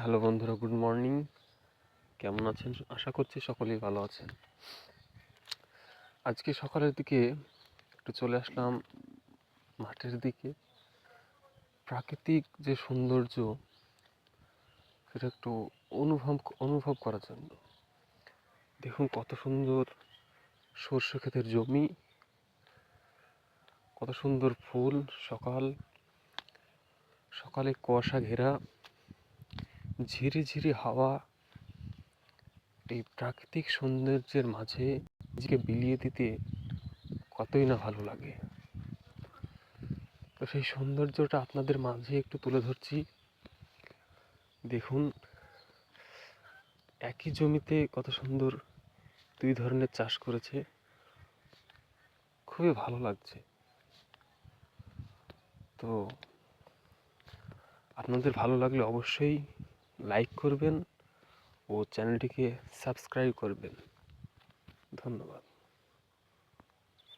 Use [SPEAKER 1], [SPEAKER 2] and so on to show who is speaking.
[SPEAKER 1] Hello বন্ধুরা, good morning. কেমন আছেন? আশা করছি সকলেই ভালো আছেন। আজকে সকালের দিকে একটু চলে আসলাম মাঠের দিকে। প্রাকৃতিক যে সৌন্দর্য সেটা একটু অনুভব করার জন্য। দেখুন কত সুন্দর সর্ষে ক্ষেতের জমি, কত সুন্দর ফুল। সকালে কুয়াশা ঘেরা, ঝিরি ঝিরি হাওয়া। এই প্রাকৃতিক সৌন্দর্যের মাঝে নিজেকে বিলিয়ে দিতে কতই না ভালো লাগে। তো সেই সৌন্দর্যটা আপনাদের মাঝে একটু তুলে ধরছি। দেখুন একই জমিতে কত সুন্দর দুই ধরনের চাষ করেছে, খুবই ভালো লাগছে। তো আপনাদের ভালো লাগলে অবশ্যই লাইক করবেন ও চ্যানেলটিকে সাবস্ক্রাইব করবেন। ধন্যবাদ।